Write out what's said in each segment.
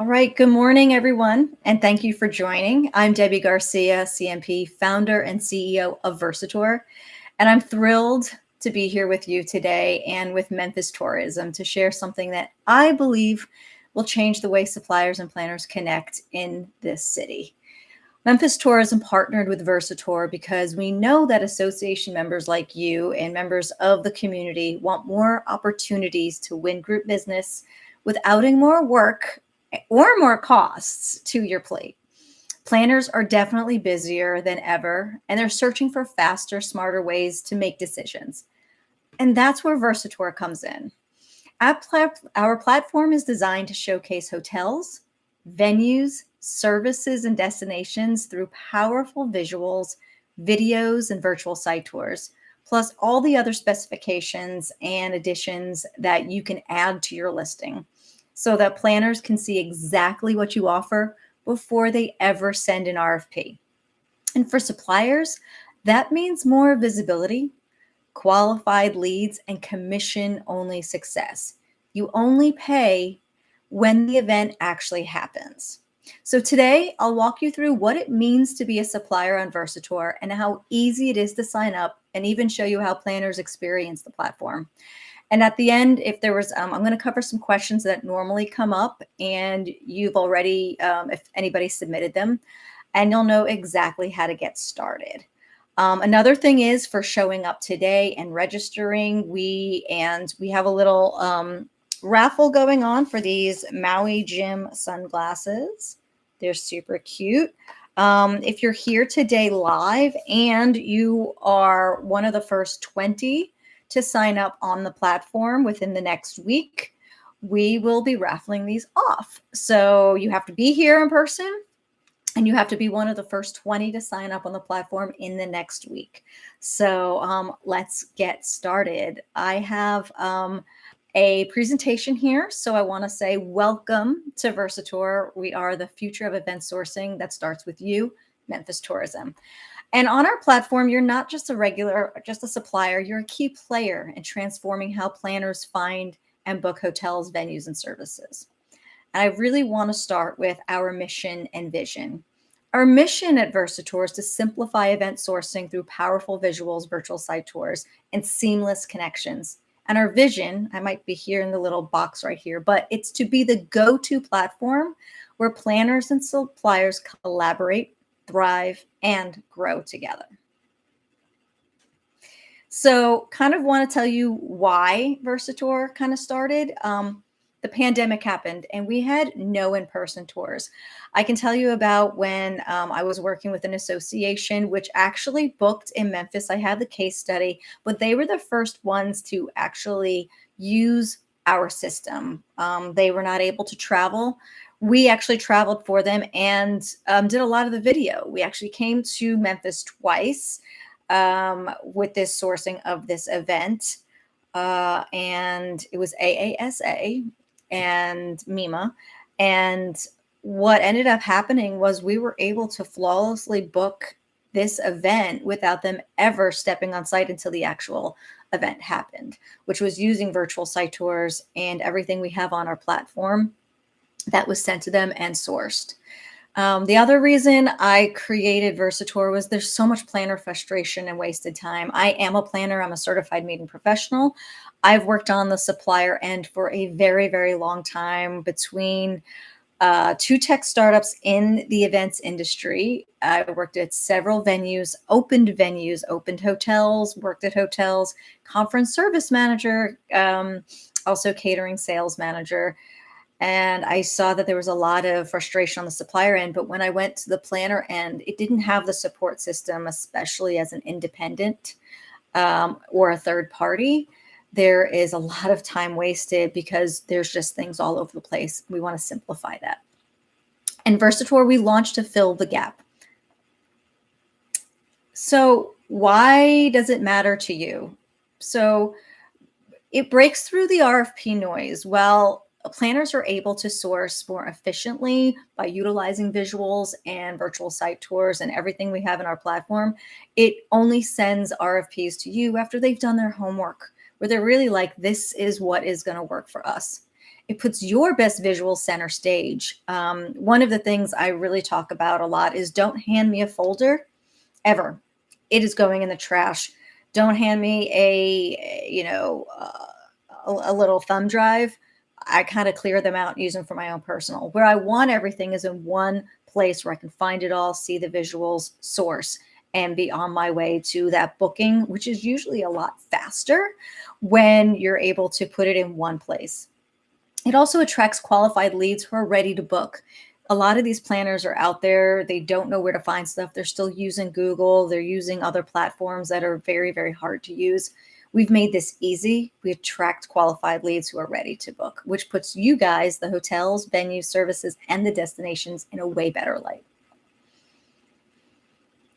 All right, good morning, everyone, and thank you for joining. I'm Debbie Garcia, CMP, founder and CEO of Virsitour, and I'm thrilled to be here with you today and with Memphis Tourism to share something that I believe will change the way suppliers and planners connect in this city. Memphis Tourism partnered with Virsitour because we know that association members like you and members of the community want more opportunities to win group business without adding more work or more costs to your plate. Planners are definitely busier than ever, and they're searching for faster, smarter ways to make decisions. And that's where Virsitour comes in. Our platform is designed to showcase hotels, venues, services, and destinations through powerful visuals, videos, and virtual site tours, plus all the other specifications and additions that you can add to your listing so that planners can see exactly what you offer before they ever send an RFP. And for suppliers, that means more visibility, qualified leads, and commission-only success. You only pay when the event actually happens. So today, I'll walk you through what it means to be a supplier on Virsitour and how easy it is to sign up, and even show you how planners experience the platform. And at the end, if there was, I'm going to cover some questions that normally come up, and you've already, if anybody submitted them, and you'll know exactly how to get started. Another thing is for showing up today and registering, we have a little raffle going on for these Maui Jim sunglasses. They're super cute. If you're here today live and you are one of the first 20 to sign up on the platform within the next week, we will be raffling these off. So you have to be here in person, and you have to be one of the first 20 to sign up on the platform in the next week. So let's get started. I have a presentation here. So I want to say welcome to Virsitour. We are the future of event sourcing that starts with you, Memphis Tourism. And on our platform, you're not just a supplier, you're a key player in transforming how planners find and book hotels, venues, and services. And I really want to start with our mission and vision. Our mission at Virsitour is to simplify event sourcing through powerful visuals, virtual site tours, and seamless connections. And our vision, I might be here in the little box right here, but it's to be the go-to platform where planners and suppliers collaborate, thrive, and grow together. So kind of want to tell you why Virsitour kind of started. The pandemic happened and we had no in-person tours. I can tell you about when I was working with an association which actually booked in Memphis. I had the case study, but they were the first ones to actually use our system. They were not able to travel. We actually traveled for them and did a lot of the video. We actually came to Memphis twice with this sourcing of this event. And it was AASA and MEMA. And what ended up happening was we were able to flawlessly book this event without them ever stepping on site until the actual event happened, which was using virtual site tours and everything we have on our platform that was sent to them and sourced. The other reason I created Virsitour was there's so much planner frustration and wasted time. I am a planner. I'm a certified meeting professional. I've worked on the supplier end for a very, very long time between two tech startups in the events industry. I worked at several venues, opened hotels, worked at hotels, conference service manager, also catering sales manager. And I saw that there was a lot of frustration on the supplier end. But when I went to the planner end, it didn't have the support system, especially as an independent or a third party. There is a lot of time wasted because there's just things all over the place. We want to simplify that. And Virsitour, we launched to fill the gap. So why does it matter to you? So it breaks through the RFP noise. Well, planners are able to source more efficiently by utilizing visuals and virtual site tours and everything we have in our platform. It only sends RFPs to you after they've done their homework, where they're really like, this is what is going to work for us. It puts your best visuals center stage. One of the things I really talk about a lot is don't hand me a folder ever. It is going in the trash. Don't hand me a little thumb drive. I kind of clear them out and use them for my own personal. Where I want everything is in one place where I can find it all, see the visuals, source, and be on my way to that booking, which is usually a lot faster when you're able to put it in one place. It also attracts qualified leads who are ready to book. A lot of these planners are out there. They don't know where to find stuff. They're still using Google. They're using other platforms that are very, very hard to use. We've made this easy. We attract qualified leads who are ready to book, which puts you guys, the hotels, venues, services, and the destinations in a way better light.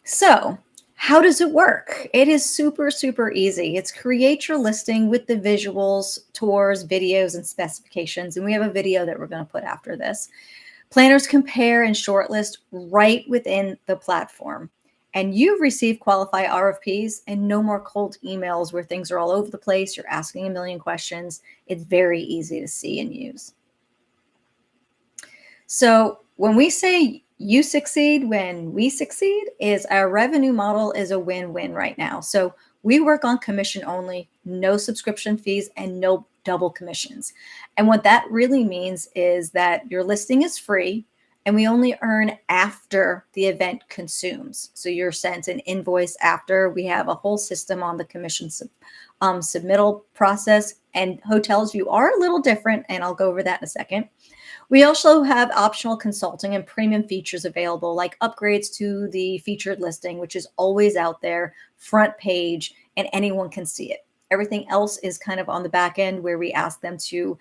So how does it work? It is super, super easy. It's create your listing with the visuals, tours, videos, and specifications. And we have a video that we're going to put after this. Planners compare and shortlist right within the platform. And you receive qualified RFPs and no more cold emails where things are all over the place. You're asking a million questions. It's very easy to see and use. So when we say you succeed, when we succeed, is our revenue model is a win-win right now. So we work on commission only, no subscription fees, and no double commissions. And what that really means is that your listing is free and we only earn after the event consumes. So you're sent an invoice after. We have a whole system on the commission submittal process, and hotels, you are a little different, and I'll go over that in a second. We also have optional consulting and premium features available, like upgrades to the featured listing, which is always out there, front page, and anyone can see it. Everything else is kind of on the back end where we ask them to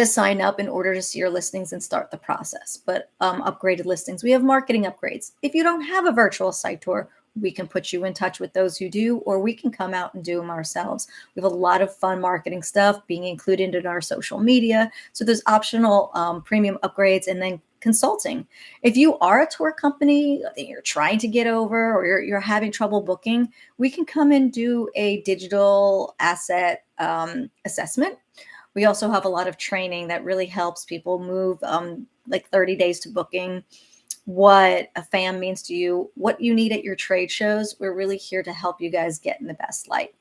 sign up in order to see your listings and start the process. But upgraded listings, we have marketing upgrades. If you don't have a virtual site tour, we can put you in touch with those who do, or we can come out and do them ourselves. We have a lot of fun marketing stuff being included in our social media. So there's optional premium upgrades, and then consulting. If you are a tour company that you're trying to get over, or you're having trouble booking, we can come and do a digital asset assessment. We also have a lot of training that really helps people move like 30 days to booking, what a FAM means to you, what you need at your trade shows. We're really here to help you guys get in the best light.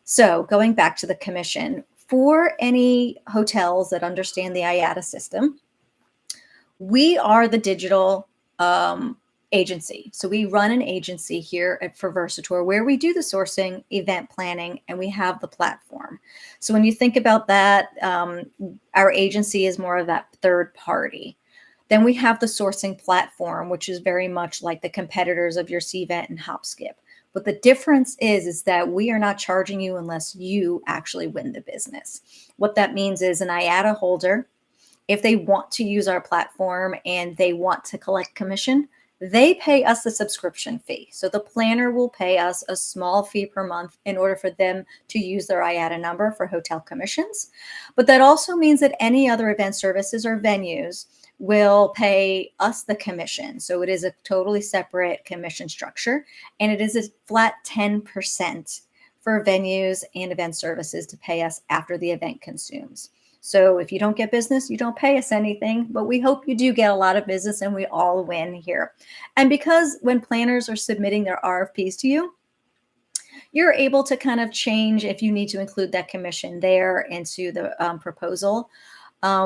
So going back to the commission, for any hotels that understand the IATA system, we are the digital agency. So we run an agency here for Virsitour where we do the sourcing, event planning, and we have the platform. So when you think about that, our agency is more of that third party. Then we have the sourcing platform, which is very much like the competitors of your Cvent and Hopskip. But the difference is that we are not charging you unless you actually win the business. What that means is an IATA holder, if they want to use our platform and they want to collect commission, they pay us a subscription fee. So the planner will pay us a small fee per month in order for them to use their IATA number for hotel commissions. But that also means that any other event services or venues will pay us the commission. So it is a totally separate commission structure, and it is a flat 10% for venues and event services to pay us after the event consumes. So if you don't get business, you don't pay us anything, but we hope you do get a lot of business and we all win here. And because when planners are submitting their RFPs to you, you're able to kind of change if you need to include that commission there into the proposal.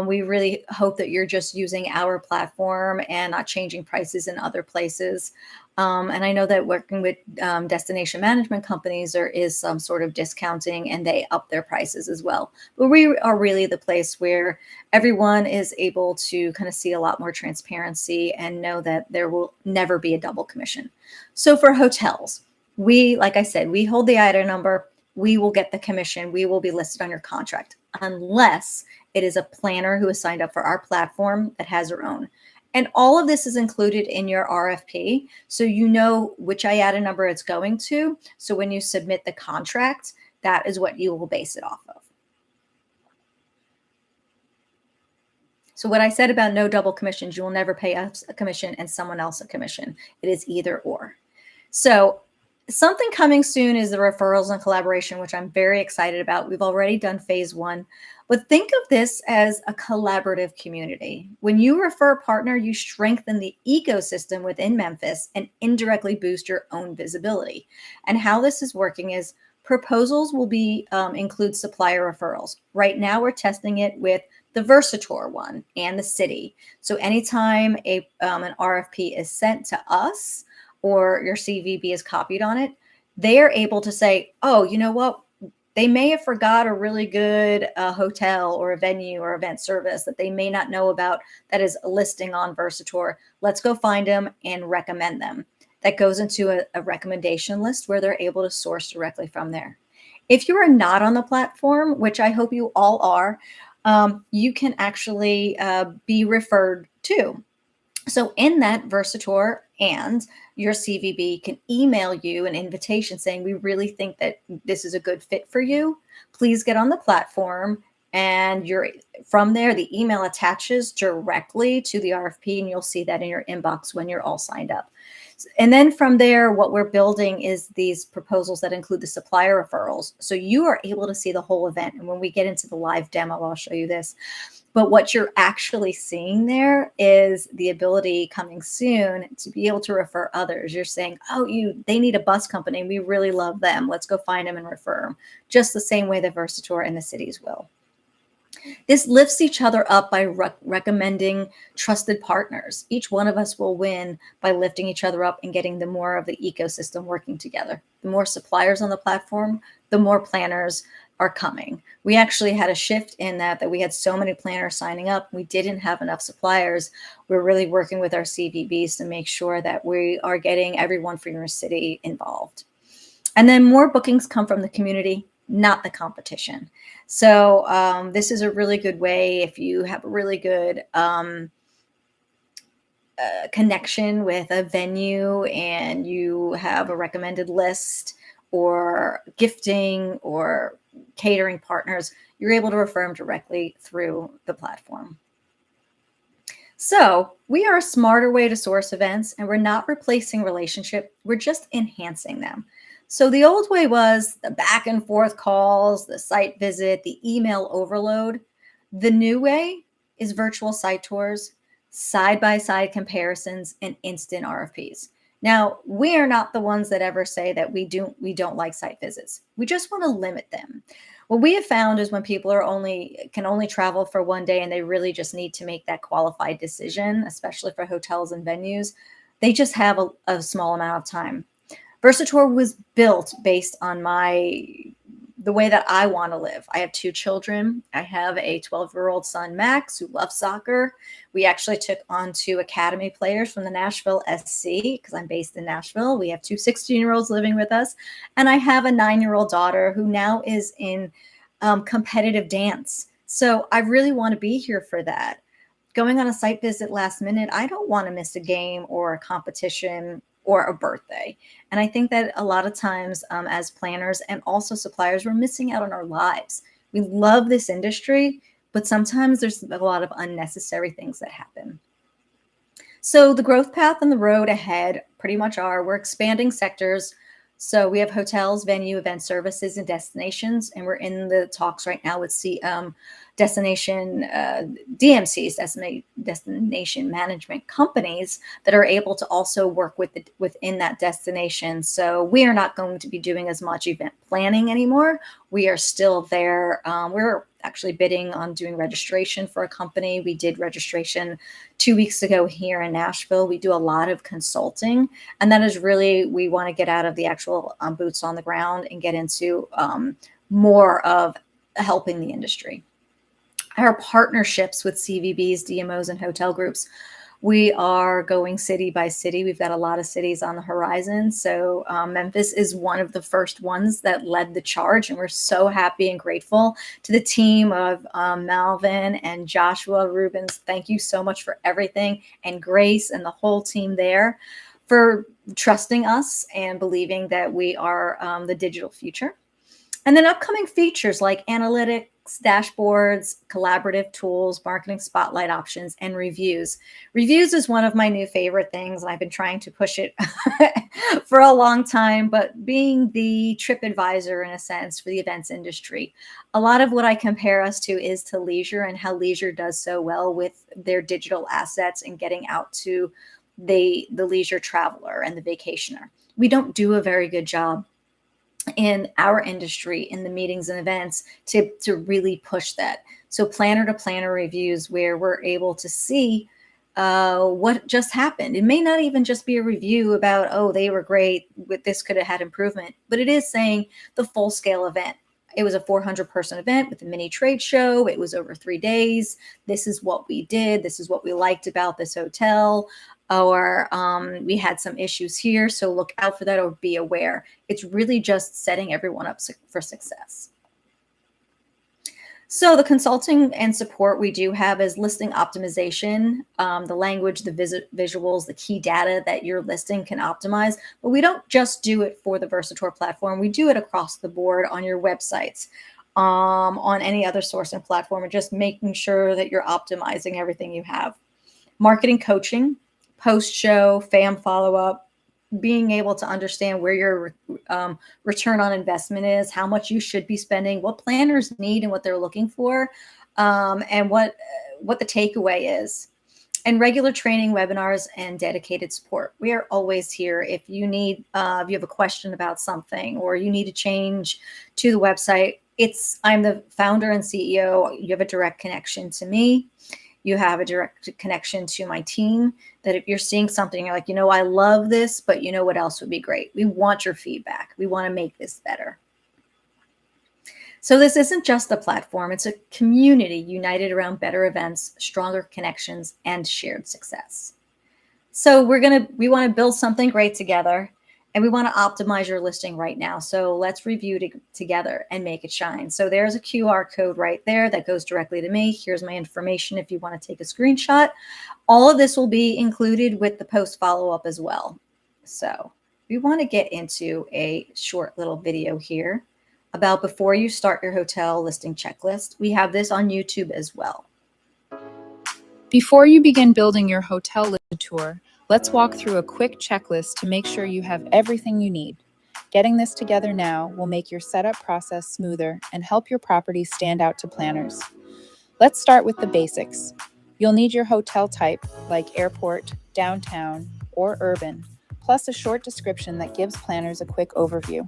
We really hope that you're just using our platform and not changing prices in other places. And I know that working with destination management companies, there is some sort of discounting and they up their prices as well. But we are really the place where everyone is able to kind of see a lot more transparency and know that there will never be a double commission. So for hotels, like I said, we hold the IATA number. We will get the commission. We will be listed on your contract unless it is a planner who has signed up for our platform that has their own. And all of this is included in your RFP. So you know which IATA number it's going to. So when you submit the contract, that is what you will base it off of. So what I said about no double commissions, you will never pay us a commission and someone else a commission. It is either or. So something coming soon is the referrals and collaboration, which I'm very excited about. We've already done phase 1. But think of this as a collaborative community. When you refer a partner, you strengthen the ecosystem within Memphis and indirectly boost your own visibility. And how this is working is proposals will be include supplier referrals. Right now, we're testing it with the Virsitour one and the city. So anytime an RFP is sent to us or your CVB is copied on it, they are able to say, oh, you know what? They may have forgot a really good hotel or a venue or event service that they may not know about that is a listing on Virsitour. Let's go find them and recommend them. That goes into a recommendation list where they're able to source directly from there. If you are not on the platform, which I hope you all are, you can actually be referred to. So in that, Virsitour and your CVB can email you an invitation saying, we really think that this is a good fit for you. Please get on the platform. And you're from there, the email attaches directly to the RFP, and you'll see that in your inbox when you're all signed up. And then from there, what we're building is these proposals that include the supplier referrals. So you are able to see the whole event. And when we get into the live demo, I'll show you this. But what you're actually seeing there is the ability coming soon to be able to refer others. You're saying, oh, they need a bus company. We really love them. Let's go find them and refer them. Just the same way the Virsitour and the cities will. This lifts each other up by recommending trusted partners. Each one of us will win by lifting each other up and getting the more of the ecosystem working together. The more suppliers on the platform, the more planners are coming. We actually had a shift in that we had so many planners signing up. We didn't have enough suppliers. We're really working with our CVBs to make sure that we are getting everyone from your city involved. And then more bookings come from the community, not the competition. So this is a really good way if you have a really good connection with a venue and you have a recommended list or gifting or catering partners, you're able to refer them directly through the platform. So we are a smarter way to source events, and we're not replacing relationship. We're just enhancing them. So the old way was the back and forth calls, the site visit, the email overload. The new way is virtual site tours, side-by-side comparisons, and instant RFPs. Now, we are not the ones that ever say that we don't like site visits. We just want to limit them. What we have found is when people can only travel for one day and they really just need to make that qualified decision, especially for hotels and venues, they just have a small amount of time. Virsitour was built based on the way that I want to live. I have 2 children. I have a 12-year-old son, Max, who loves soccer. We actually took on 2 academy players from the Nashville SC because I'm based in Nashville. We have 2 16-year-olds living with us. And I have a 9-year-old daughter who now is in competitive dance. So I really want to be here for that. Going on a site visit last minute, I don't want to miss a game or a competition or a birthday. And I think that a lot of times as planners and also suppliers, we're missing out on our lives. We love this industry, but sometimes there's a lot of unnecessary things that happen. So the growth path and the road ahead pretty much we're expanding sectors. So we have hotels, venue, event services, and destinations. And we're in the talks right now with DMCs, destination management companies that are able to also work within that destination. So we are not going to be doing as much event planning anymore. We are still there. We're actually bidding on doing registration for a company. We did registration 2 weeks ago here in Nashville. We do a lot of consulting, and that is really, we want to get out of the actual boots on the ground and get into more of helping the industry. Our partnerships with CVBs, DMOs, and hotel groups, we are going city by city. We've got a lot of cities on the horizon. So Memphis is one of the first ones that led the charge. And we're so happy and grateful to the team of Malvin and Joshua Rubens. Thank you so much for everything. And Grace and the whole team there for trusting us and believing that we are the digital future. And then upcoming features like analytics, dashboards, collaborative tools, marketing spotlight options, and reviews. Reviews is one of my new favorite things, and I've been trying to push it for a long time, but being the TripAdvisor in a sense for the events industry, a lot of what I compare us to is to leisure and how leisure does so well with their digital assets and getting out to the leisure traveler and the vacationer. We don't do a very good job in our industry in the meetings and events to really push that. So planner to planner reviews where we're able to see what just happened. It may not even just be a review about, oh, they were great, but this could have had improvement, but it is saying the full scale event. It was a 400-person event with a mini trade show. It was over 3 days. This is what we did. This is what we liked about this hotel. Or we had some issues here, so look out for that or be aware. It's really just setting everyone up for success. So the consulting and support we do have is listing optimization, the language, the visuals, the key data that your listing can optimize. But we don't just do it for the Virsitour platform. We do it across the board on your websites, on any other sourcing platform, and just making sure that you're optimizing everything you have. Marketing coaching, post-show, FAM follow-up, being able to understand where your return on investment is, how much you should be spending, what planners need and what they're looking for, and what the takeaway is. And regular training, webinars, and dedicated support. We are always here. If you need, if you have a question about something or you need to change to the website, I'm the founder and CEO. You have a direct connection to me. You have a direct connection to my team, that if you're seeing something, you're like, I love this, but what else would be great? We want your feedback. We want to make this better. So this isn't just a platform. It's a community united around better events, stronger connections, and shared success. So we want to build something great together, and we want to optimize your listing right now. So let's review together and make it shine. So there's a QR code right there that goes directly to me. Here's my information if you want to take a screenshot. All of this will be included with the post follow-up as well. So we want to get into a short little video here about before you start your hotel listing checklist. We have this on YouTube as well. Before you begin building your hotel listing tour, let's walk through a quick checklist to make sure you have everything you need. Getting this together now will make your setup process smoother and help your property stand out to planners. Let's start with the basics. You'll need your hotel type, like airport, downtown, or urban, plus a short description that gives planners a quick overview.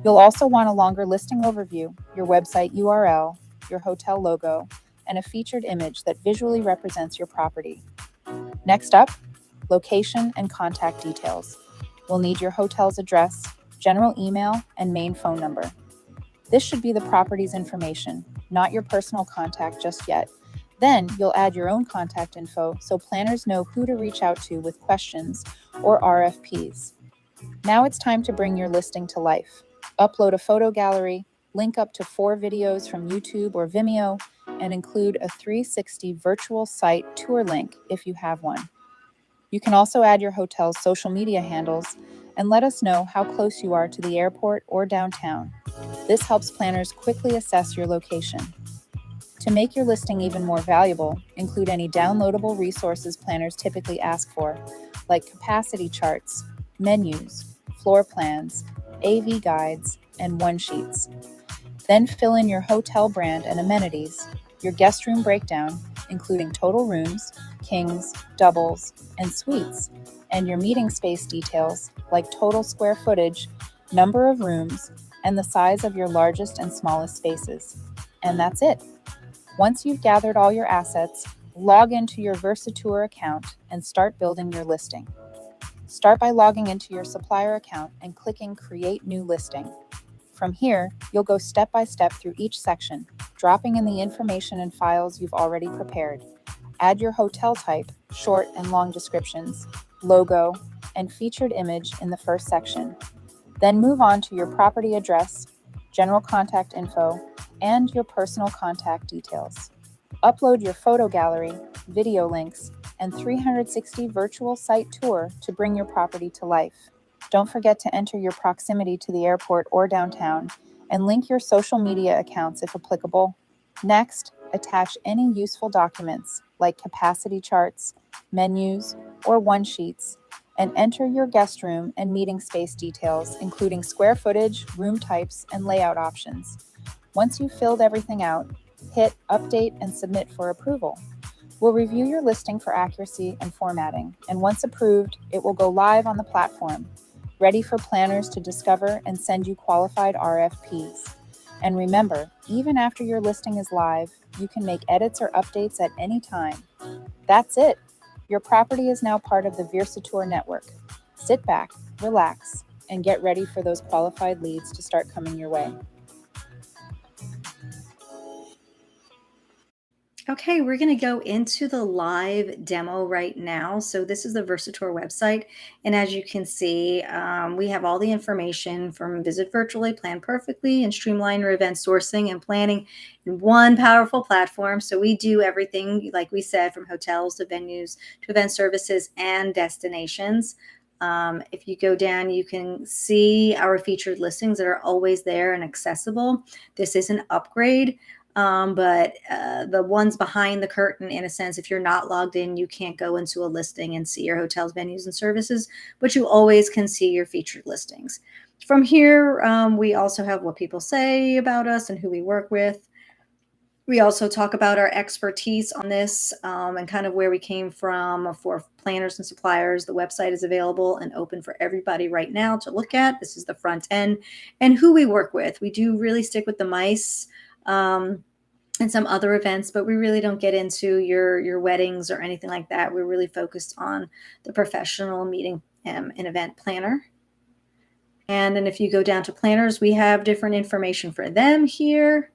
You'll also want a longer listing overview, your website URL, your hotel logo, and a featured image that visually represents your property. Next up, location and contact details. We'll need your hotel's address, general email, and main phone number. This should be the property's information, not your personal contact just yet. Then you'll add your own contact info so planners know who to reach out to with questions or RFPs. Now it's time to bring your listing to life. Upload a photo gallery, link up to 4 videos from YouTube or Vimeo, and include a 360 virtual site tour link if you have one. You can also add your hotel's social media handles and let us know how close you are to the airport or downtown. This helps planners quickly assess your location. To make your listing even more valuable, include any downloadable resources planners typically ask for, like capacity charts, menus, floor plans, AV guides, and one-sheets. Then fill in your hotel brand and amenities, your guest room breakdown, including total rooms, kings, doubles, and suites, and your meeting space details like total square footage, number of rooms, and the size of your largest and smallest spaces. And that's it. Once you've gathered all your assets, log into your Virsitour account and start building your listing. Start by logging into your Supplier account and clicking Create New Listing. From here, you'll go step by step through each section, dropping in the information and files you've already prepared. Add your hotel type, short and long descriptions, logo, and featured image in the first section. Then move on to your property address, general contact info, and your personal contact details. Upload your photo gallery, video links, and 360 virtual site tour to bring your property to life. Don't forget to enter your proximity to the airport or downtown, and link your social media accounts if applicable. Next, attach any useful documents like capacity charts, menus, or one-sheets, and enter your guest room and meeting space details, including square footage, room types, and layout options. Once you've filled everything out, hit Update and Submit for approval. We'll review your listing for accuracy and formatting, and once approved, it will go live on the platform, ready for planners to discover and send you qualified RFPs. And remember, even after your listing is live, you can make edits or updates at any time. That's it. Your property is now part of the Virsitour network. Sit back, relax, and get ready for those qualified leads to start coming your way. Okay, we're going to go into the live demo right now. So this is the Virsitour website. And as you can see, we have all the information from Visit Virtually, Plan Perfectly, and streamline your event sourcing and planning in one powerful platform. So we do everything, like we said, from hotels to venues to event services and destinations. If you go down, you can see our featured listings that are always there and accessible. This is an upgrade. But the ones behind the curtain, in a sense, if you're not logged in, you can't go into a listing and see your hotels, venues, and services, but you always can see your featured listings. From here, we also have what people say about us and who we work with. We also talk about our expertise on this and kind of where we came from for planners and suppliers. The website is available and open for everybody right now to look at. This is the front end and who we work with. We do really stick with the mice. And some other events, but we really don't get into your weddings or anything like that. We're really focused on the professional meeting and event planner. And then if you go down to planners, we have different information for them here.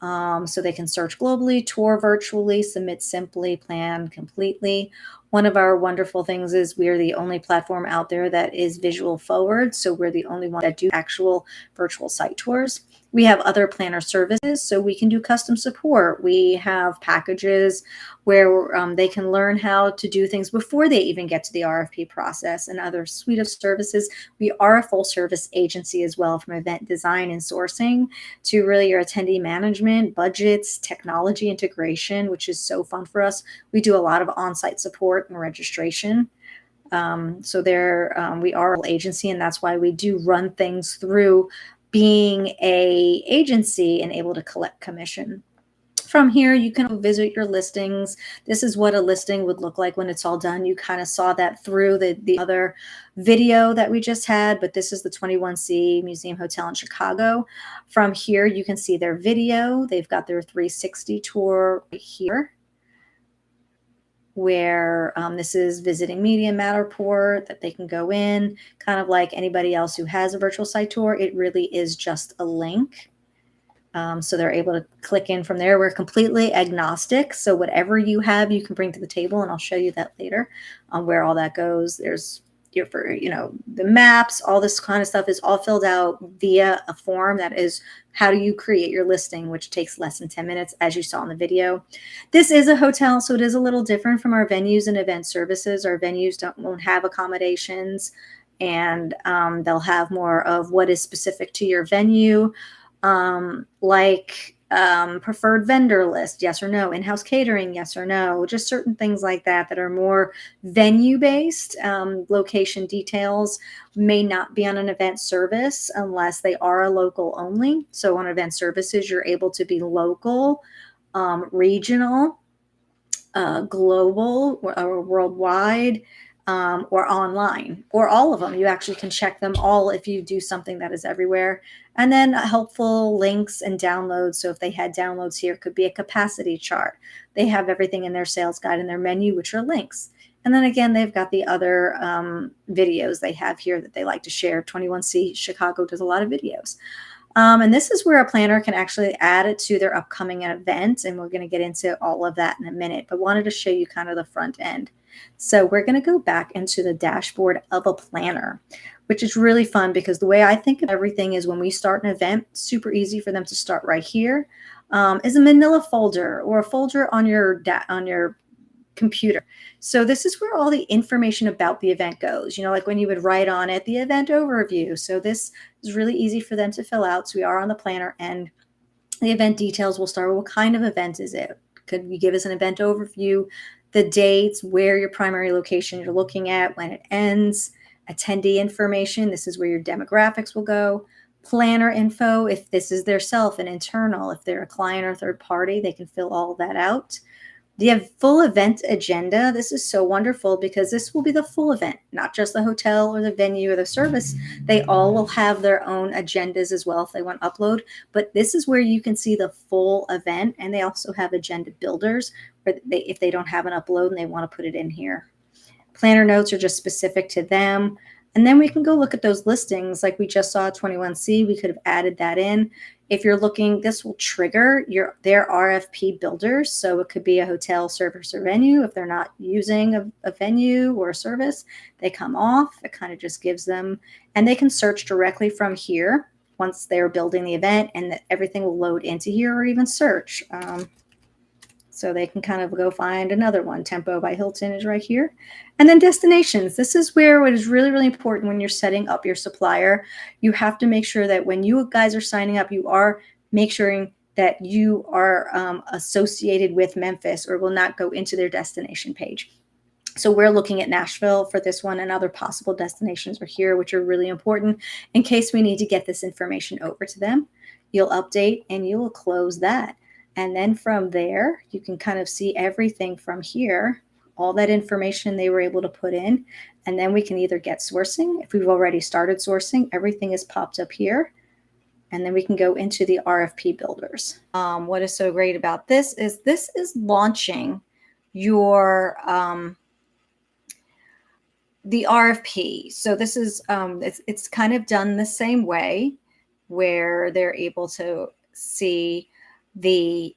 So they can search globally, tour virtually, submit simply, plan completely. One of our wonderful things is we're the only platform out there that is visual forward. So we're the only one that do actual virtual site tours. We have other planner services, so we can do custom support. We have packages where they can learn how to do things before they even get to the RFP process, and other suite of services. We are a full service agency as well, from event design and sourcing to really your attendee management, budgets, technology integration, which is so fun for us. We do a lot of on-site support and registration. So we are an agency, and that's why we do run things through being a agency and able to collect commission. From here, you can visit your listings. This is what a listing would look like when it's all done. You kind of saw that through the other video that we just had, but this is the 21C Museum Hotel in Chicago. From here, you can see their video. They've got their 360 tour right here, where this is visiting media Matterport that they can go in, kind of like anybody else who has a virtual site tour. It really is just a link. So they're able to click in from there. We're completely agnostic. So whatever you have, you can bring to the table, and I'll show you that later on where all that goes. There's the maps, all this kind of stuff is all filled out via a form that is how do you create your listing, which takes less than 10 minutes, as you saw in the video. This is a hotel, so it is a little different from our venues and event services. Our venues won't have accommodations, and they'll have more of what is specific to your venue, like preferred vendor list, yes or no, in-house catering, yes or no, just certain things like that that are more venue-based. Location details may not be on an event service unless they are a local only. So on event services, you're able to be local, regional, global, or worldwide, or online, or all of them. You actually can check them all if you do something that is everywhere. And then helpful links and downloads. So if they had downloads here, it could be a capacity chart. They have everything in their sales guide and their menu, which are links. And then again, they've got the other videos they have here that they like to share. 21C Chicago does a lot of videos. And this is where a planner can actually add it to their upcoming event. And we're going to get into all of that in a minute, but wanted to show you kind of the front end. So we're going to go back into the dashboard of a planner, which is really fun because the way I think of everything is when we start an event, super easy for them to start right here, is a manila folder or a folder on your computer. So this is where all the information about the event goes, like when you would write on it, the event overview. So this is really easy for them to fill out. So we are on the planner end. The event details will start with what kind of event is it? Could you give us an event overview, the dates, where your primary location you're looking at, when it ends, attendee information. This is where your demographics will go. Planner info, if this is their self and internal, if they're a client or third party, they can fill all that out. The full event agenda. This is so wonderful because this will be the full event, not just the hotel or the venue or the service. They all will have their own agendas as well if they want to upload. But this is where you can see the full event, and they also have agenda builders where if they don't have an upload and they want to put it in here. Planner notes are just specific to them. And then we can go look at those listings like we just saw 21C. We could have added that in. If you're looking, this will trigger their RFP builders. So it could be a hotel, service, or venue. If they're not using a venue or a service, they come off. It kind of just gives them, and they can search directly from here once they're building the event, and everything will load into here, or even search. So they can kind of go find another one. Tempo by Hilton is right here. And then destinations. This is where what is really, really important when you're setting up your supplier. You have to make sure that when you guys are signing up, you are make sure that you are associated with Memphis, or will not go into their destination page. So we're looking at Nashville for this one, and other possible destinations are here, which are really important in case we need to get this information over to them. You'll update and you will close that. And then from there, you can kind of see everything from here, all that information they were able to put in. And then we can either get sourcing. If we've already started sourcing, everything is popped up here. And then we can go into the RFP builders. What is so great about this is launching your the RFP. So this is it's kind of done the same way, where they're able to see the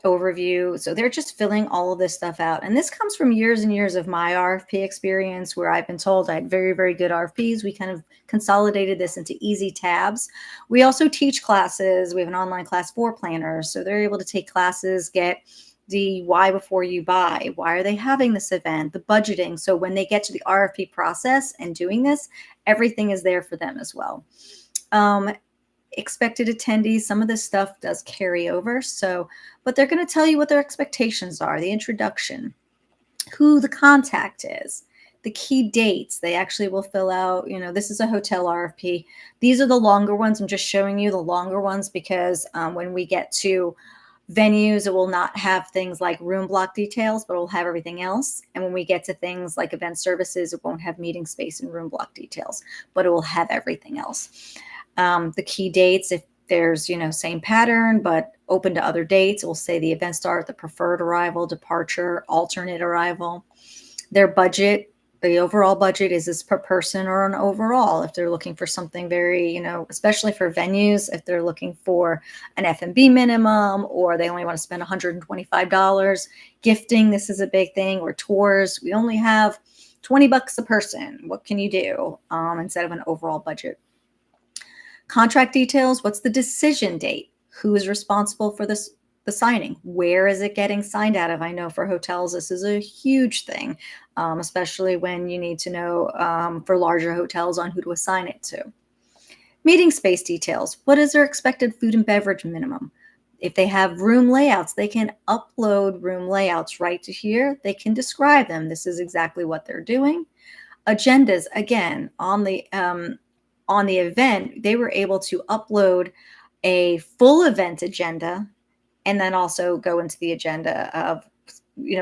overview. So they're just filling all of this stuff out. And this comes from years and years of my RFP experience, where I've been told I had very, very good RFPs. We kind of consolidated this into easy tabs. We also teach classes. We have an online class for planners. So they're able to take classes, get the why before you buy. Why are they having this event? The budgeting. So when they get to the RFP process and doing this, everything is there for them as well. Expected attendees, some of this stuff does carry over. So, but they're going to tell you what their expectations are, the introduction, who the contact is, the key dates. They actually will fill out, this is a hotel RFP. These are the longer ones. I'm just showing you the longer ones because when we get to venues, it will not have things like room block details, but it will have everything else. And when we get to things like event services, it won't have meeting space and room block details, but it will have everything else. The key dates, if there's, same pattern, but open to other dates, it will say the event start, the preferred arrival, departure, alternate arrival. Their budget, the overall budget, is this per person or an overall? If they're looking for something very, especially for venues, if they're looking for an F&B minimum, or they only want to spend $125. Gifting, this is a big thing, or tours, we only have $20 a person. What can you do instead of an overall budget? Contract details, what's the decision date? Who is responsible for the signing? Where is it getting signed out of? I know for hotels, this is a huge thing, especially when you need to know for larger hotels on who to assign it to. Meeting space details, what is their expected food and beverage minimum? If they have room layouts, they can upload room layouts right to here. They can describe them. This is exactly what they're doing. Agendas, again, on the event, they were able to upload a full event agenda, and then also go into the agenda of,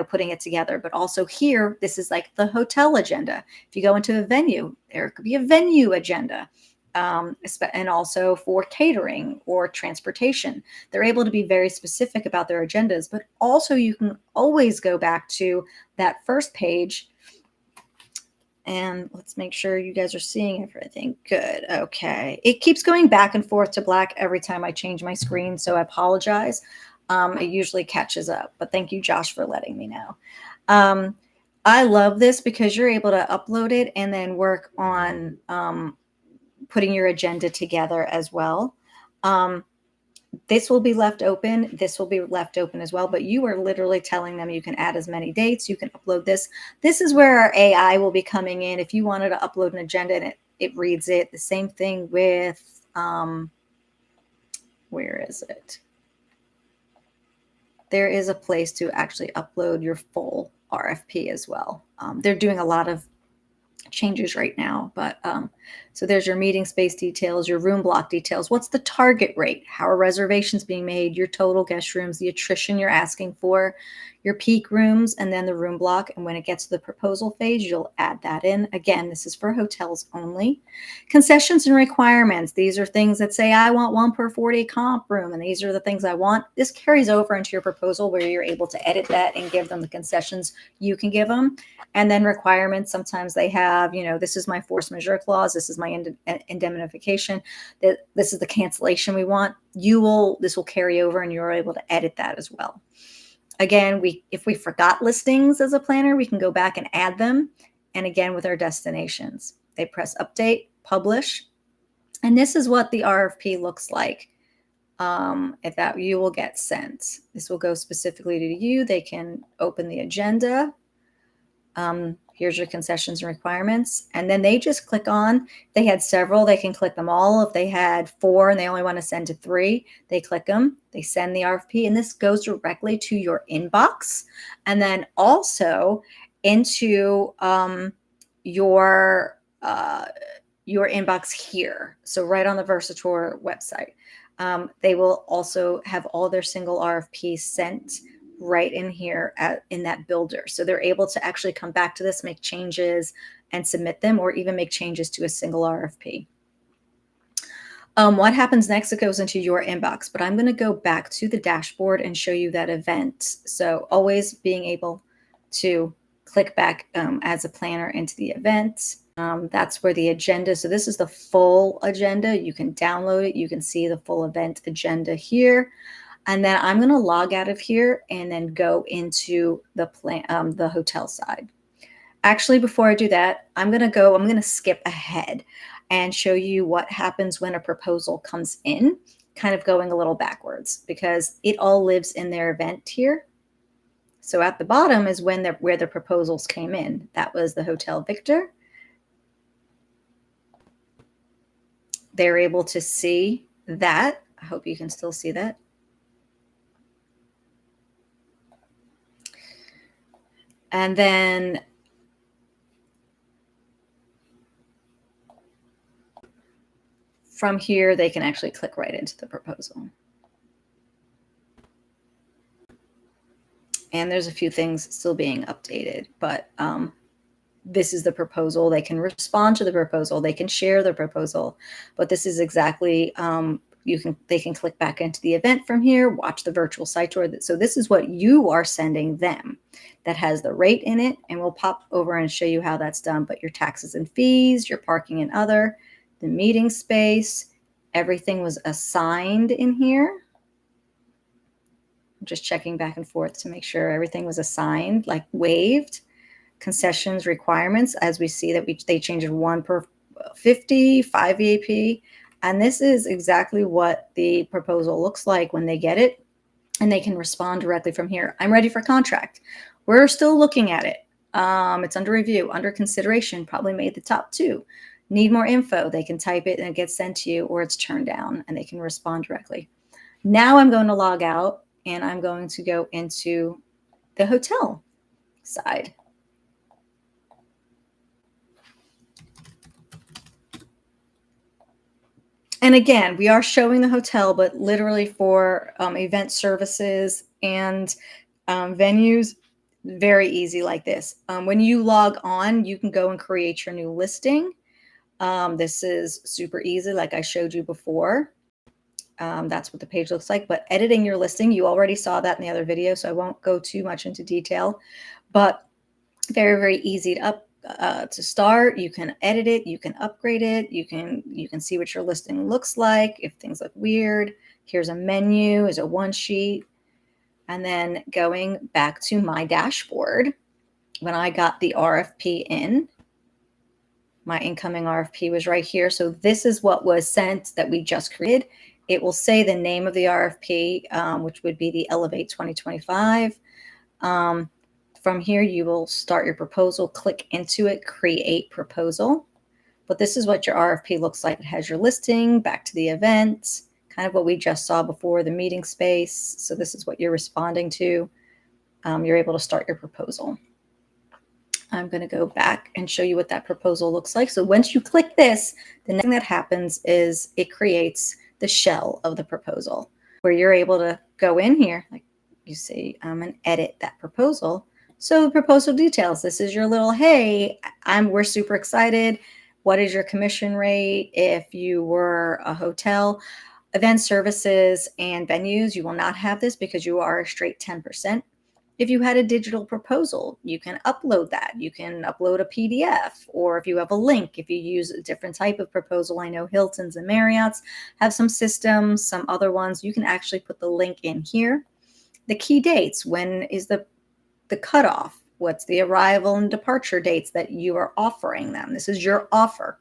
putting it together. But also here, this is like the hotel agenda. If you go into a venue, there could be a venue agenda, and also for catering or transportation. They're able to be very specific about their agendas, but also you can always go back to that first page. And let's make sure you guys are seeing everything. Good. Okay. It keeps going back and forth to black every time I change my screen, so I apologize. It usually catches up, but thank you, Josh, for letting me know. I love this because you're able to upload it and then work on putting your agenda together as well. This will be left open. This will be left open as well, but you are literally telling them you can add as many dates. You can upload this. This is where our AI will be coming in. If you wanted to upload an agenda and it reads it. The same thing with, where is it? there is a place to actually upload your full RFP as well. They're doing a lot of changes right now, but so there's your meeting space details, your room block details. What's the target rate? How are reservations being made? Your total guest rooms, the attrition you're asking for, your peak rooms, and then the room block. And when it gets to the proposal phase, you'll add that in. Again, this is for hotels only. Concessions and requirements. These are things that say, I want 1 per 40 comp room, and these are the things I want. This carries over into your proposal where you're able to edit that and give them the concessions you can give them. And then requirements, sometimes they have, this is my force majeure clause, this is my indemnification, this is the cancellation we want. This will carry over and you're able to edit that as well. Again, if we forgot listings as a planner, we can go back and add them. And again, with our destinations, they press update, publish. And this is what the RFP looks like. That you will get sent. This will go specifically to you. They can open the agenda. Here's your concessions and requirements. And then they just click on, if they had several, they can click them all. If they had 4 and they only want to send to 3, they click them, they send the RFP, and this goes directly to your inbox. And then also into your inbox here. So right on the Virsitour website. They will also have all their single RFPs sent right in here in that builder. So they're able to actually come back to this, make changes and submit them, or even make changes to a single RFP. What happens next? It goes into your inbox, but I'm going to go back to the dashboard and show you that event. So always being able to click back as a planner into the event. That's where the agenda. So this is the full agenda. You can download it. You can see the full event agenda here. And then I'm going to log out of here and then go into the hotel side. Actually, before I do that, I'm going to skip ahead and show you what happens when a proposal comes in, kind of going a little backwards because it all lives in their event here. So at the bottom is where the proposals came in. That was the Hotel Victor. They're able to see that. I hope you can still see that. And then from here, they can actually click right into the proposal. And there's a few things still being updated, but this is the proposal. They can respond to the proposal. They can share the proposal, but this is exactly, they can click back into the event from here, watch the virtual site tour. So this is what you are sending them that has the rate in it, and we'll pop over and show you how that's done. But your taxes and fees, your parking and other, the meeting space, everything was assigned in here. I'm just checking back and forth to make sure everything was assigned, like waived. Concessions requirements, as we see that they changed 1 per 50, 5 VAP. And this is exactly what the proposal looks like when they get it, and they can respond directly from here. I'm ready for contract. We're still looking at it. It's under review, under consideration, probably made the top 2. Need more info, they can type it and it gets sent to you, or it's turned down and they can respond directly. Now I'm going to log out and I'm going to go into the hotel side. And again, we are showing the hotel, but literally for event services and venues, very easy like this. When you log on, you can go and create your new listing. This is super easy, like I showed you before. That's what the page looks like. But editing your listing, you already saw that in the other video, so I won't go too much into detail. But very, very easy to start. You can edit it, you can upgrade it, you can see what your listing looks like if things look weird. Here's a menu, is a one sheet. And then going back to my dashboard, when I got the RFP in, my incoming RFP was right here. So this is what was sent that we just created. It will say the name of the RFP, which would be the Elevate 2025. From here, you will start your proposal, click into it, create proposal. But this is what your RFP looks like. It has your listing, back to the event, kind of what we just saw before, the meeting space. So this is what you're responding to. You're able to start your proposal. I'm going to go back and show you what that proposal looks like. So once you click this, the next thing that happens is it creates the shell of the proposal, where you're able to go in here, like you see, and edit that proposal. So the proposal details, this is your little, hey, we're super excited. What is your commission rate? If you were a hotel, event services and venues, you will not have this because you are a straight 10%. If you had a digital proposal, you can upload that. You can upload a PDF, or if you have a link, if you use a different type of proposal. I know Hilton's and Marriott's have some systems, some other ones. You can actually put the link in here. The key dates, when is the cutoff? What's the arrival and departure dates that you are offering them? This is your offer.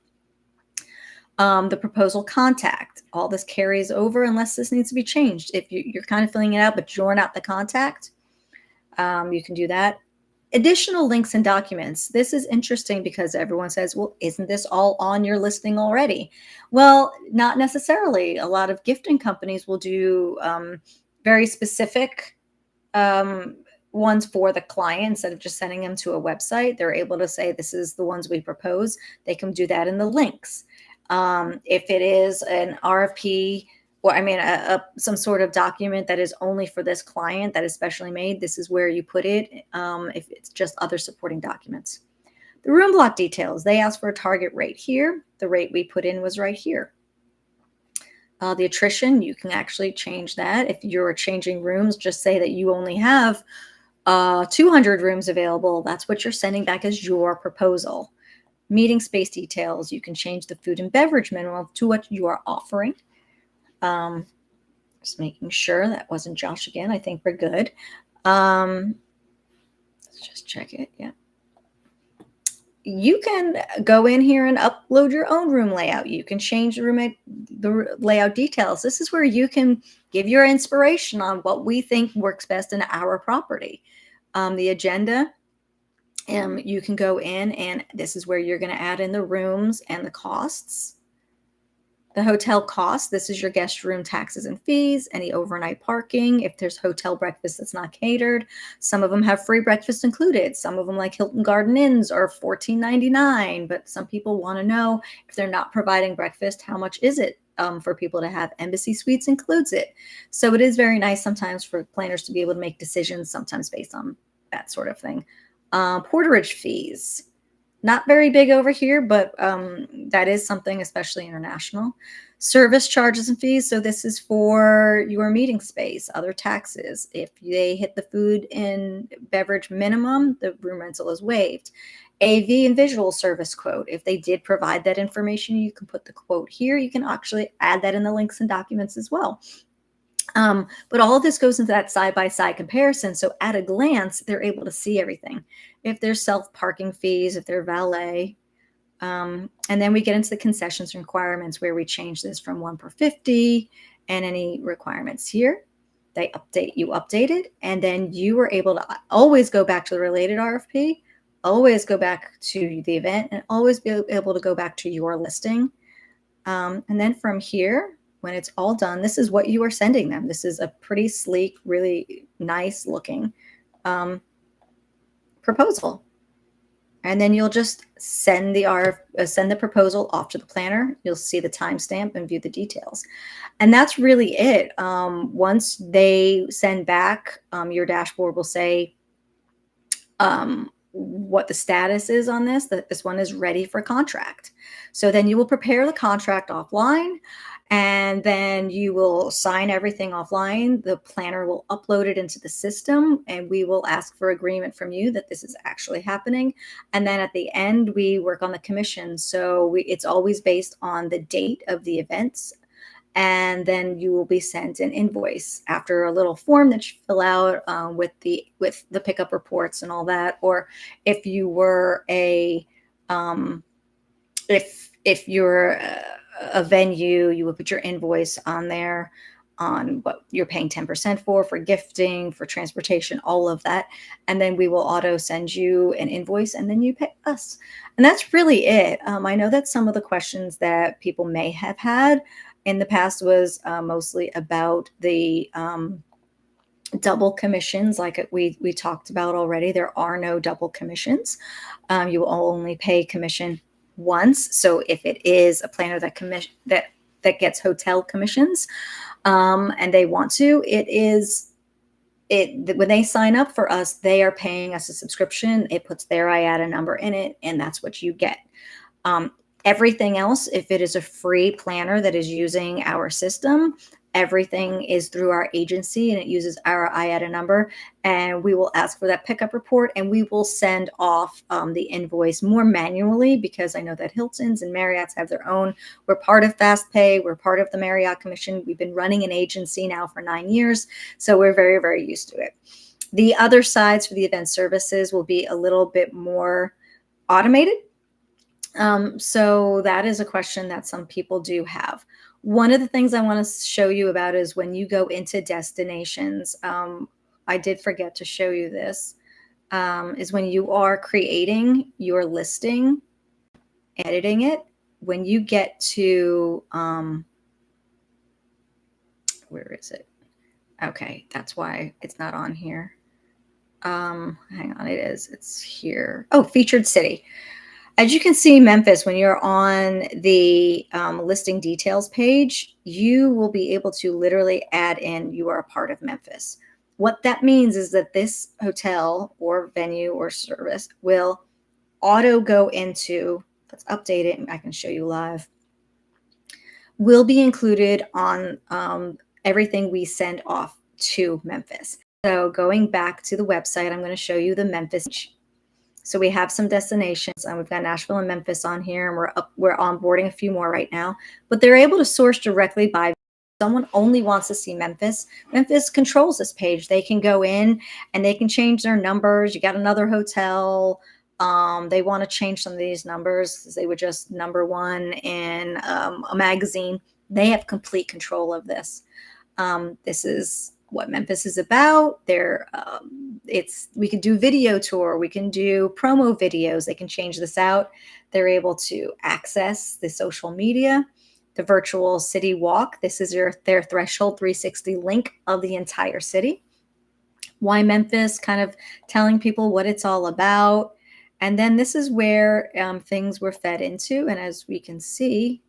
The proposal contact, all this carries over unless this needs to be changed. If you're kind of filling it out, but you're not the contact, you can do that. Additional links and documents. This is interesting because everyone says, well, isn't this all on your listing already? Well, not necessarily. A lot of gifting companies will do very specific ones for the client. Instead of just sending them to a website, they're able to say, this is the ones we propose. They can do that in the links. If it is an RFP, or I mean, some sort of document that is only for this client that is specially made, this is where you put it. If it's just other supporting documents. The room block details, they ask for a target rate here. The rate we put in was right here. The attrition, you can actually change that. If you're changing rooms, just say that you only have 200 rooms available. That's what you're sending back as your proposal. Meeting space details, you can change the food and beverage minimum to what you are offering. Just making sure that wasn't Josh again. I think we're good. Let's just check it. Yeah. You can go in here and upload your own room layout. You can change the layout details. This is where you can give your inspiration on what we think works best in our property. The agenda, you can go in, and this is where you're going to add in the rooms and the costs. The hotel costs, this is your guest room taxes and fees, any overnight parking, if there's hotel breakfast that's not catered. Some of them have free breakfast included. Some of them, like Hilton Garden Inns, are $14.99, but some people want to know, if they're not providing breakfast, how much is it for people to have? Embassy Suites includes it. So it is very nice sometimes for planners to be able to make decisions, sometimes based on that sort of thing. Porterage fees. Not very big over here, but that is something, especially international. Service charges and fees. So this is for your meeting space, other taxes. If they hit the food and beverage minimum, the room rental is waived. AV and visual service quote. If they did provide that information, you can put the quote here. You can actually add that in the links and documents as well. But all of this goes into that side-by-side comparison. So at a glance, they're able to see everything. If there's self-parking fees, if they're valet. And then we get into the concessions requirements, where we change this from 1 per 50 and any requirements here. They update, you update it, and then you were able to always go back to the related RFP, always go back to the event, and always be able to go back to your listing. And then from here, when it's all done, this is what you are sending them. This is a pretty sleek, really nice looking proposal. And then you'll just send the proposal off to the planner. You'll see the timestamp and view the details. And that's really it. Once they send back, your dashboard will say what the status is on this, that this one is ready for contract. So then you will prepare the contract offline, and then you will sign everything offline. The planner will upload it into the system, and we will ask for agreement from you that this is actually happening. And then at the end, we work on the commission. So it's always based on the date of the events. And then you will be sent an invoice after a little form that you fill out with the pickup reports and all that. Or if you were if you're a venue, you would put your invoice on there on what you're paying 10% for gifting, for transportation, all of that. And then we will auto send you an invoice, and then you pay us. And that's really it. I know that's some of the questions that people may have had in the past was mostly about the double commissions, like we talked about already. There are no double commissions. You will only pay commission once. So if it is a planner that gets hotel commissions, and they want to, when they sign up for us, they are paying us a subscription. It puts their IATA number in it, and that's what you get. Everything else, if it is a free planner that is using our system, everything is through our agency and it uses our IATA number, and we will ask for that pickup report, and we will send off the invoice more manually, because I know that Hilton's and Marriott's have their own. We're part of FastPay. We're part of the Marriott Commission. We've been running an agency now for 9 years, so we're very, very used to it. The other sides for the event services will be a little bit more automated. So that is a question that some people do have. One of the things I want to show you about is when you go into destinations, I did forget to show you this, is when you are creating your listing, editing it, when you get to, where is it? Okay, that's why it's not on here. Hang on, it's here. Oh, featured city. As you can see, Memphis, when you're on the listing details page, you will be able to literally add in you are a part of Memphis. What that means is that this hotel or venue or service will auto go into, let's update it and I can show you live, will be included on everything we send off to Memphis. So going back to the website, I'm going to show you the Memphis. So we have some destinations, and we've got Nashville and Memphis on here, and we're onboarding a few more right now. But they're able to source directly by someone only wants to see Memphis. Memphis controls this page. They can go in and they can change their numbers. You got another hotel. They want to change some of these numbers because they were just number one in a magazine. They have complete control of this. This is what Memphis is about. We can do video tour. We can do promo videos. They can change this out. They're able to access the social media, the virtual city walk. This is their Threshold 360 link of the entire city. Why Memphis, kind of telling people what it's all about. And then this is where things were fed into. And as we can see,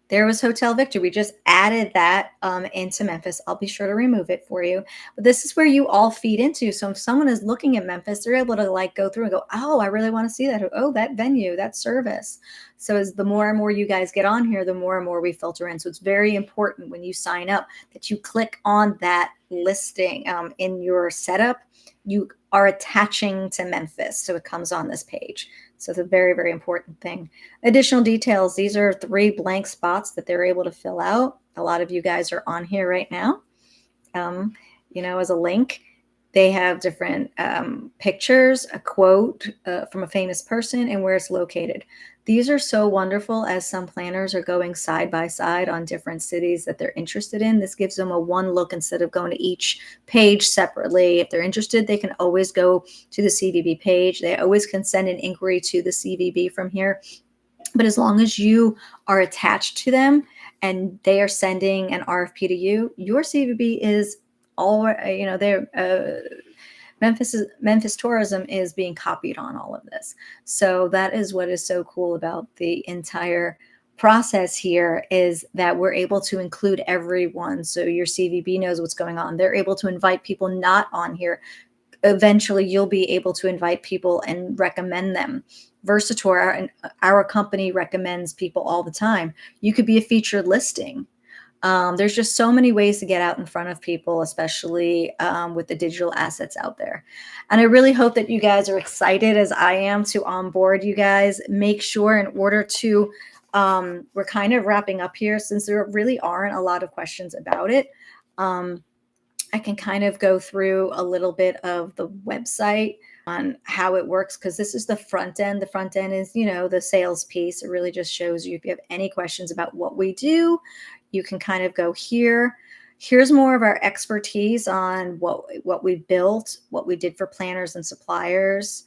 there was Hotel Victor. We just added that into Memphis. I'll be sure to remove it for you. But this is where you all feed into. So if someone is looking at Memphis, they're able to like go through and go, oh, I really want to see that. Oh, that venue, that service. So as the more and more you guys get on here, the more and more we filter in. So it's very important when you sign up that you click on that listing in your setup. You are attaching to Memphis, so it comes on this page. So it's a very, very important thing. Additional details. These are 3 blank spots that they're able to fill out. A lot of you guys are on here right now. As a link, they have different pictures, a quote from a famous person, and where it's located. These are so wonderful as some planners are going side by side on different cities that they're interested in. This gives them a one look instead of going to each page separately. If they're interested, they can always go to the CVB page. They always can send an inquiry to the CVB from here. But as long as you are attached to them and they are sending an RFP to you, your CVB is all, Memphis Tourism is being copied on all of this. So that is what is so cool about the entire process here, is that we're able to include everyone. So your CVB knows what's going on. They're able to invite people not on here. Eventually, you'll be able to invite people and recommend them. Virsitour, our company, recommends people all the time. You could be a featured listing. There's just so many ways to get out in front of people, especially with the digital assets out there. And I really hope that you guys are excited as I am to onboard you guys. Make sure, in order to, we're kind of wrapping up here since there really aren't a lot of questions about it. I can kind of go through a little bit of the website on how it works, because this is the front end. The front end is, the sales piece. It really just shows you if you have any questions about what we do, you can kind of go here. Here's more of our expertise on what we built, what we did for planners and suppliers.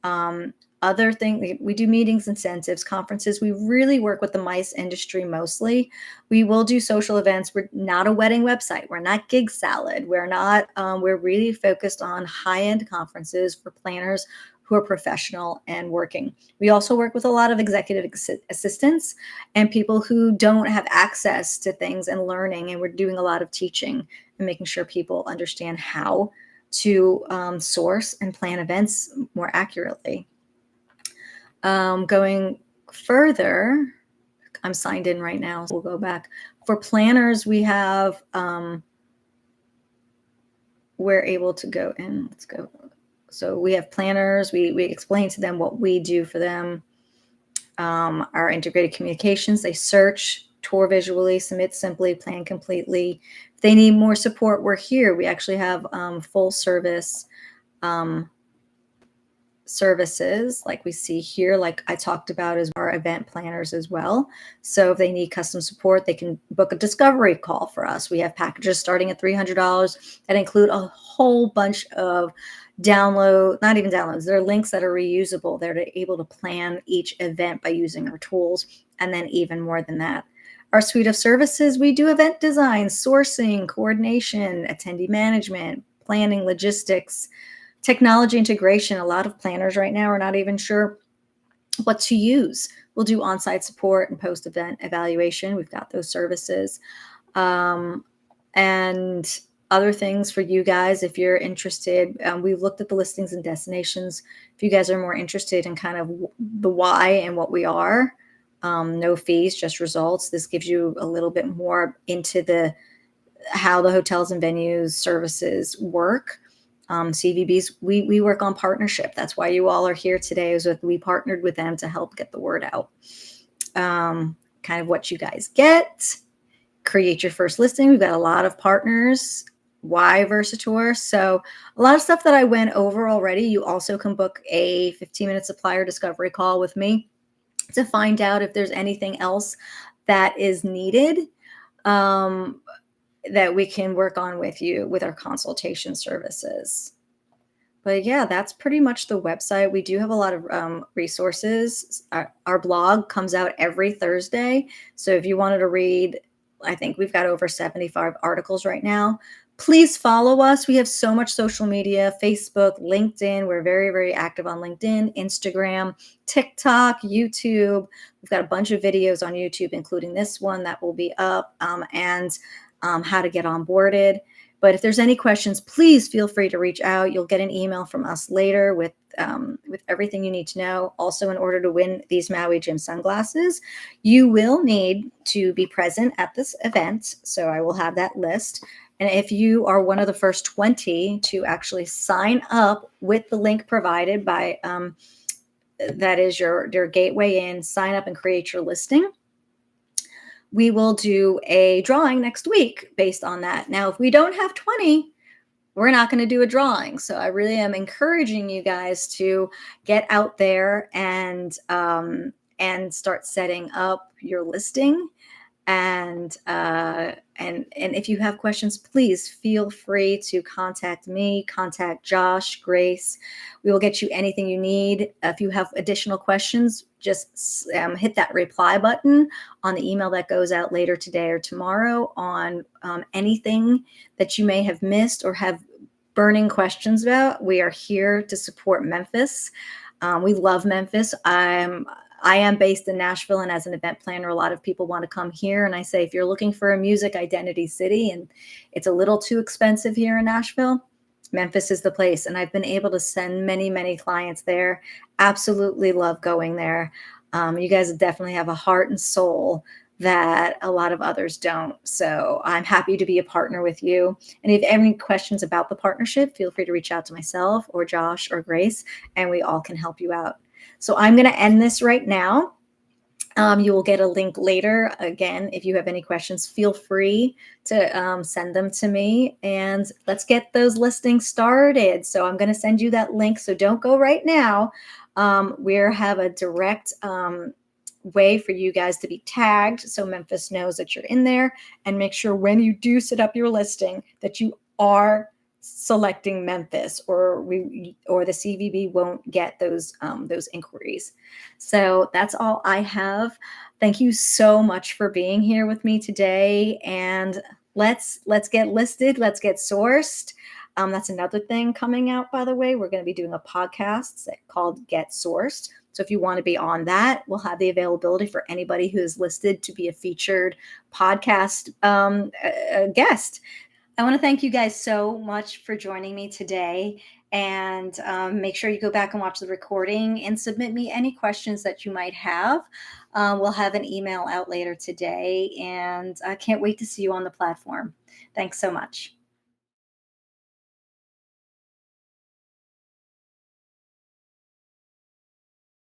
Other things, we do meetings, incentives, conferences. We really work with the MICE industry mostly. We will do social events. We're not a wedding website. We're not Gig Salad. We're not, we're really focused on high-end conferences for planners who are professional and working. We also work with a lot of executive assistants and people who don't have access to things and learning. And we're doing a lot of teaching and making sure people understand how to source and plan events more accurately. Going further, I'm signed in right now, so we'll go back. For planners, we have, we're able to go in. Let's go. So we have planners. We explain to them what we do for them. Our integrated communications, they search, tour visually, submit simply, plan completely. If they need more support, we're here. We actually have full service services like we see here, like I talked about, as our event planners as well. So if they need custom support, they can book a discovery call for us. We have packages starting at $300 that include a whole bunch of not even downloads. They're links that are reusable. They're able to plan each event by using our tools. And then even more than that, our suite of services, we do event design, sourcing, coordination, attendee management, planning, logistics, technology integration. A lot of planners right now are not even sure what to use. We'll do on-site support and post-event evaluation. We've got those services. And other things for you guys, if you're interested, we've looked at the listings and destinations. If you guys are more interested in kind of the why and what we are, no fees, just results. This gives you a little bit more into how the hotels and venues services work. CVBs, we work on partnership. That's why you all are here today, we partnered with them to help get the word out. Kind of what you guys get. Create your first listing. We've got a lot of partners. Why Virsitour? So a lot of stuff that I went over already. You also can book a 15-minute supplier discovery call with me to find out if there's anything else that is needed. That we can work on with you with our consultation services. But yeah, that's pretty much the website. We do have a lot of resources. Our blog comes out every Thursday. So if you wanted to read, I think we've got over 75 articles right now. Please follow us. We have so much social media, Facebook, LinkedIn. We're very, very active on LinkedIn, Instagram, TikTok, YouTube. We've got a bunch of videos on YouTube, including this one that will be up, and how to get onboarded. But if there's any questions, please feel free to reach out. You'll get an email from us later with everything you need to know. Also, in order to win these Maui Gym sunglasses, you will need to be present at this event. So I will have that list. And if you are one of the first 20 to actually sign up with the link provided by, that is your gateway in, sign up and create your listing, we will do a drawing next week based on that. Now, if we don't have 20, we're not going to do a drawing. So I really am encouraging you guys to get out there and start setting up your listing. And if you have questions, please feel free to contact me, contact Josh, Grace. We will get you anything you need. If you have additional questions, just hit that reply button on the email that goes out later today or tomorrow on anything that you may have missed or have burning questions about. We are here to support Memphis. We love Memphis. I am based in Nashville, and as an event planner, a lot of people want to come here. And I say, if you're looking for a music identity city and it's a little too expensive here in Nashville, Memphis is the place. And I've been able to send many, many clients there. Absolutely love going there. You guys definitely have a heart and soul that a lot of others don't. So I'm happy to be a partner with you. And if you have any questions about the partnership, feel free to reach out to myself or Josh or Grace, and we all can help you out. So I'm going to end this right now. You will get a link later. Again, if you have any questions, feel free to send them to me, and let's get those listings started. So I'm going to send you that link. So don't go right now. We have a direct way for you guys to be tagged so Memphis knows that you're in there, and make sure when you do set up your listing that you are selecting Memphis, or the CVB won't get those inquiries. So that's all I have. Thank you so much for being here with me today, and let's get listed, let's get sourced. That's another thing coming out, by the way. We're going to be doing a podcast called Get Sourced. So if you want to be on that, we'll have the availability for anybody who is listed to be a featured podcast guest. I want to thank you guys so much for joining me today. And make sure you go back and watch the recording and submit me any questions that you might have. We'll have an email out later today, and I can't wait to see you on the platform. Thanks so much.